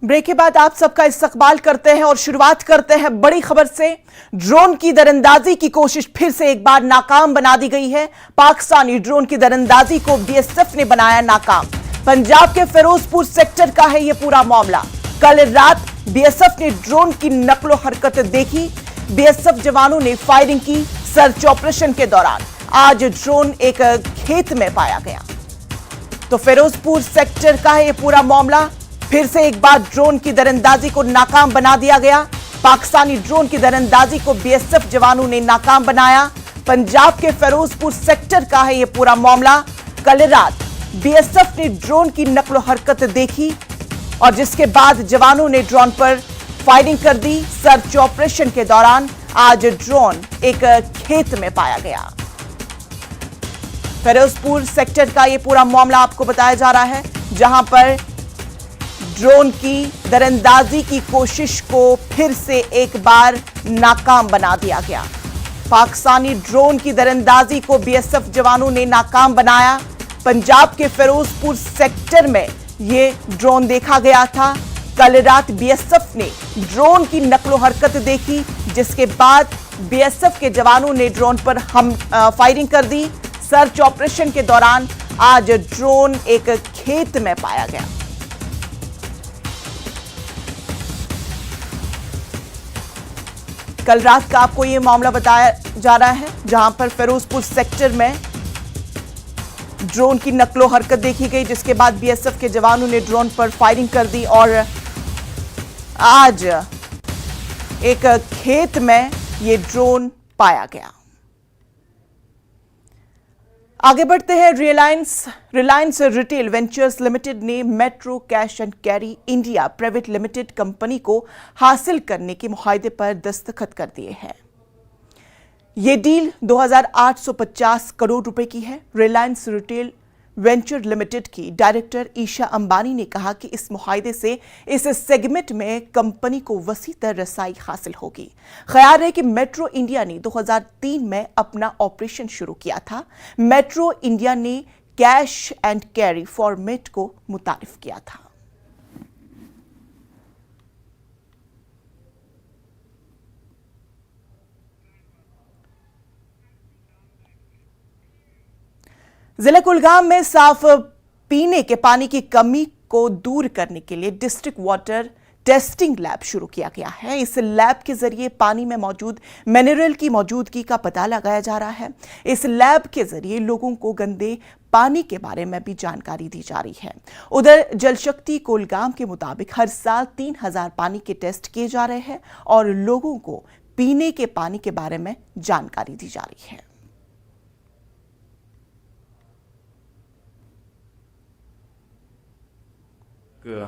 Break के बाद आप सबका इस्तकबाल करते हैं और शुरुआत करते हैं बड़ी खबर से। ड्रोन की दरअंदाजी की कोशिश फिर से एक बार नाकाम बना दी गई है। पाकिस्तानी ड्रोन की दरअंदाजी को बीएसएफ ने बनाया नाकाम। पंजाब के फिरोजपुर सेक्टर का है यह पूरा मामला। कल रात बीएसएफ ने ड्रोन की नकलो हरकत देखी। बीएसएफ जवानों ने फायरिंग की। सर्च ऑपरेशन के दौरान आज ड्रोन एक खेत में पाया गया। तो फिरोजपुर सेक्टर का है यह पूरा मामला। फिर से एक बार ड्रोन की दरअंदाजी को नाकाम बना दिया गया। पाकिस्तानी ड्रोन की दरअंदाजी को बीएसएफ जवानों ने नाकाम बनाया। पंजाब के फिरोजपुर सेक्टर का है यह पूरा मामला। कल रात बीएसएफ ने ड्रोन की नकलो हरकत देखी और जिसके बाद जवानों ने ड्रोन पर फायरिंग कर दी। सर्च ऑपरेशन के दौरान आज ड्रोन एक खेत में पाया गया। फिरोजपुर सेक्टर का यह पूरा मामला आपको बताया जा रहा है, जहां पर ड्रोन की दरअंदाजी की कोशिश को फिर से एक बार नाकाम बना दिया गया। पाकिस्तानी ड्रोन की दरअंदाजी को बीएसएफ जवानों ने नाकाम बनाया। पंजाब के फिरोजपुर सेक्टर में यह ड्रोन देखा गया था। कल रात बीएसएफ ने ड्रोन की नकलो हरकत देखी, जिसके बाद बीएसएफ के जवानों ने ड्रोन पर फायरिंग कर दी। सर्च ऑपरेशन के दौरान आज ड्रोन एक खेत में पाया गया। कल रात का आपको यह मामला बताया जा रहा है, जहां पर फिरोजपुर सेक्टर में ड्रोन की नकलो हरकत देखी गई, जिसके बाद बीएसएफ के जवानों ने ड्रोन पर फायरिंग कर दी और आज एक खेत में यह ड्रोन पाया गया। आगे बढ़ते हैं। रिलायंस रिटेल वेंचर्स लिमिटेड ने metro cash and carry India private limited company को हासिल करने के मुआहदे पर दस्तखत कर दिए हैं। यह डील 2850 करोड़ रुपए की है। रिलायंस रिटेल वेंचर लिमिटेड की डायरेक्टर ईशा अंबानी ने कहा कि इस मुआहदे से इस सेगमेंट में कंपनी को वसी तर रसाई हासिल होगी। ख्याल है कि मेट्रो इंडिया ने 2003 में अपना ऑपरेशन शुरू किया था। मेट्रो इंडिया ने कैश एंड कैरी फॉर्मेट को मुतारिफ किया था। जिला कुलगाम में साफ पीने के पानी की कमी को दूर करने के लिए डिस्ट्रिक्ट वाटर टेस्टिंग लैब शुरू किया गया है। इस लैब के जरिए पानी में मौजूद मिनरल की मौजूदगी का पता लगाया जा रहा है। इस लैब के जरिए लोगों को गंदे पानी के बारे में भी जानकारी दी जा रही है। उधर जल शक्ति कुलगाम के मुताबिक हर साल 3000 पानी के टेस्ट किए जा रहे हैं और लोगों को पीने के पानी के बारे में जानकारी दी जा रही है।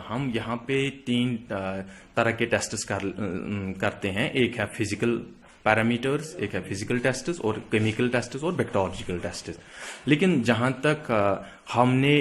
हम यहाँ पे 3 तरह के टेस्ट्स करते हैं। एक है फिजिकल पैरामीटर्स, एक है फिजिकल टेस्ट्स और केमिकल टेस्ट्स और बैक्टीरियोलॉजिकल टेस्ट्स। लेकिन जहाँ तक हमने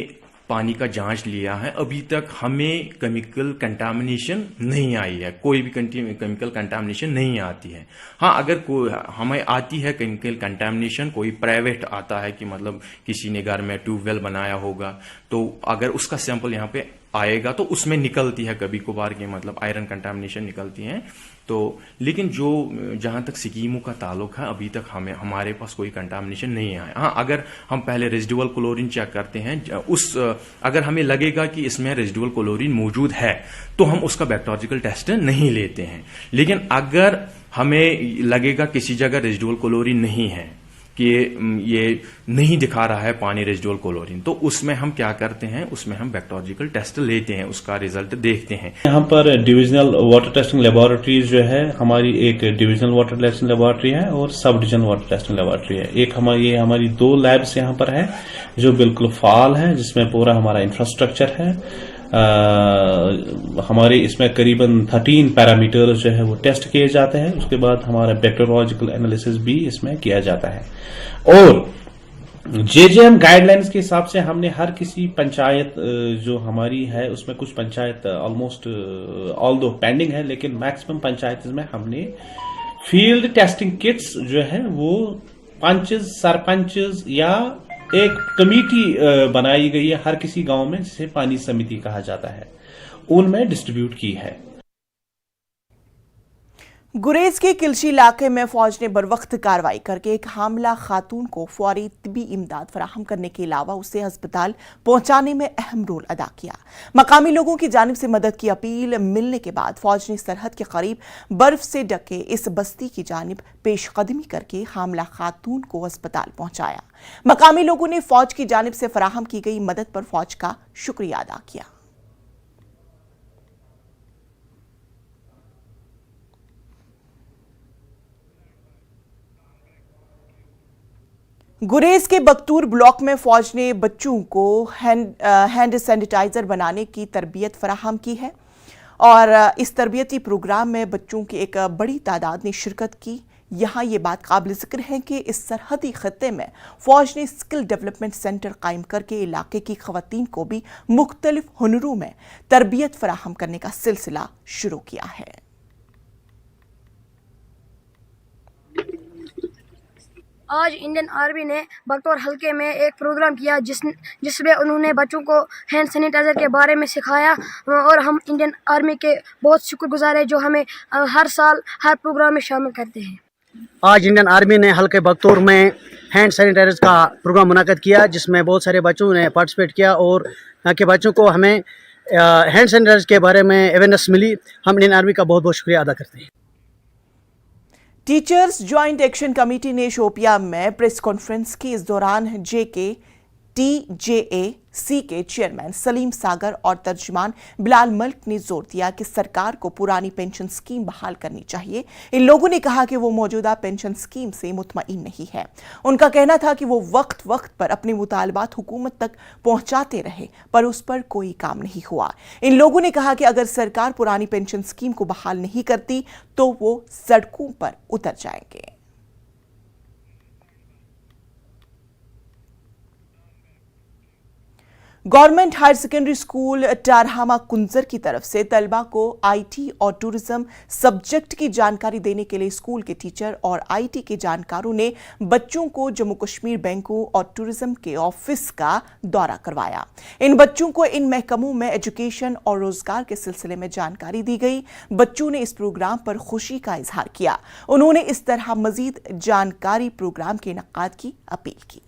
पानी का जांच लिया है, अभी तक हमें केमिकल कंटामिनेशन नहीं आई है। कोई भी केमिकल कंटामिनेशन नहीं आती है। हाँ, अगर हमें आती है केमिकल कंटामिनेशन, कोई प्राइवेट आता है कि मतलब किसी ने घर में ट्यूबवेल बनाया होगा, तो अगर उसका सैंपल यहाँ पे आएगा तो उसमें निकलती है कभी कभार के मतलब आयरन कंटामिनेशन निकलती है। तो लेकिन जो जहां तक स्कीमों का ताल्लुक है, अभी तक हमारे पास कोई कंटामिनेशन नहीं आया। हाँ, अगर हम पहले रेजिडुअल क्लोरीन चेक करते हैं, अगर हमें लगेगा कि इसमें रेजिडुअल क्लोरीन मौजूद है तो हम उसका बैक्टीरियोलॉजिकल टेस्ट नहीं लेते हैं। लेकिन अगर हमें लगेगा किसी जगह रेजिडुअल क्लोरीन नहीं है, कि ये नहीं दिखा रहा है पानी रेजिडुअल क्लोरीन, तो उसमें हम क्या करते हैं, उसमें हम बैक्टीरियोलॉजिकल टेस्ट लेते हैं, उसका रिजल्ट देखते हैं। यहाँ पर डिविजनल वाटर टेस्टिंग लेबोरेटरीज जो है हमारी, एक डिविजनल वाटर टेस्टिंग लेबोरेटरी है और sub divisional water testing laboratory है। एक हमारी 2 लैब्स यहाँ पर है जो बिल्कुल फाल है, जिसमें पूरा हमारा इंफ्रास्ट्रक्चर है। हमारे इसमें करीबन 13 पैरामीटर्स जो है वो टेस्ट किए जाते हैं। उसके बाद हमारा बैक्टीरियोलॉजिकल एनालिसिस भी इसमें किया जाता है। और जेजेएम गाइडलाइंस के हिसाब से हमने हर किसी पंचायत जो हमारी है, उसमें कुछ पंचायत ऑलमोस्ट ऑल दो पेंडिंग है, लेकिन मैक्सिमम पंचायत में हमने फील्ड टेस्टिंग किट्स जो है वो पंचेस, सरपंचेस या एक कमेटी बनाई गई है हर किसी गांव में, जिसे पानी समिति कहा जाता है। उनमें डिस्ट्रीब्यूट की है। गुरेज के किलशी इलाके में फौज ने बरवक्त कार्रवाई करके एक हामला खातून को फौरी तिब्बी इमदाद फराहम करने के अलावा उसे अस्पताल पहुंचाने में अहम रोल अदा किया। मकामी लोगों की जानिब से मदद की अपील मिलने के बाद फौज ने सरहद के करीब बर्फ से ढके इस बस्ती की जानिब पेशकदमी करके हामला खातून को अस्पताल पहुंचाया। मकामी लोगों ने फौज की जानिब से फराहम की गई मदद पर फौज का शुक्रिया अदा किया। गुरेज के बख्तूर ब्लॉक में फौज ने बच्चों को हैंड सैनिटाइजर बनाने की तरबियत फराहम की है और इस तरबियती प्रोग्राम में बच्चों की एक बड़ी तादाद ने शिरकत की। यहाँ ये बात काबिल जिक्र है कि इस सरहदी खत्ते में फौज ने स्किल डेवलपमेंट सेंटर कायम करके इलाके की खवातीन को भी मुख्तलिफ हुनरों में तरबियत फराहम करने का सिलसिला शुरू किया है। आज इंडियन आर्मी ने बख्तौर हल्के में एक प्रोग्राम किया जिसमें उन्होंने बच्चों को हैंड सैनिटाइज़र के बारे में सिखाया और हम इंडियन आर्मी के बहुत शुक्रगुजार हैं जो हमें हर साल हर प्रोग्राम में शामिल करते हैं। आज इंडियन आर्मी ने हल्के बख्तौर में हैंड सैनिटाइजर का प्रोग्राम मुनाकिद किया जिसमें बहुत सारे बच्चों ने पार्टिसिपेट किया और यहाँ के बच्चों को हमें हैंड सैनिटाइजर के बारे में अवेयरनेस मिली। हम इंडियन आर्मी का बहुत बहुत शुक्रिया अदा करते हैं। टीचर्स ज्वाइंट एक्शन कमेटी ने शोपिया में प्रेस कॉन्फ्रेंस की। इस दौरान TJAC के चेयरमैन सलीम सागर और तर्जुमान बिलाल मलिक ने जोर दिया कि सरकार को पुरानी पेंशन स्कीम बहाल करनी चाहिए। इन लोगों ने कहा कि वो मौजूदा पेंशन स्कीम से मुतमईन नहीं है। उनका कहना था कि वो वक्त वक्त पर अपने मुतालबात हुकूमत तक पहुंचाते रहे पर उस पर कोई काम नहीं हुआ। इन लोगों ने कहा कि अगर सरकार पुरानी पेंशन स्कीम को बहाल नहीं करती तो वो सड़कों पर उतर जाएंगे। गवर्नमेंट हायर सेकेंडरी स्कूल टारहामा कुंजर की तरफ से तलबा को IT और टूरिज्म सब्जेक्ट की जानकारी देने के लिए स्कूल के टीचर और IT के जानकारों ने बच्चों को जम्मू कश्मीर बैंकों और टूरिज्म के ऑफिस का दौरा करवाया। इन बच्चों को इन महकमों में एजुकेशन और रोजगार के सिलसिले में जानकारी दी गई। बच्चों ने इस प्रोग्राम पर खुशी का इजहार किया। उन्होंने इस तरह मजीद जानकारी प्रोग्राम के इनेकाद की अपील की।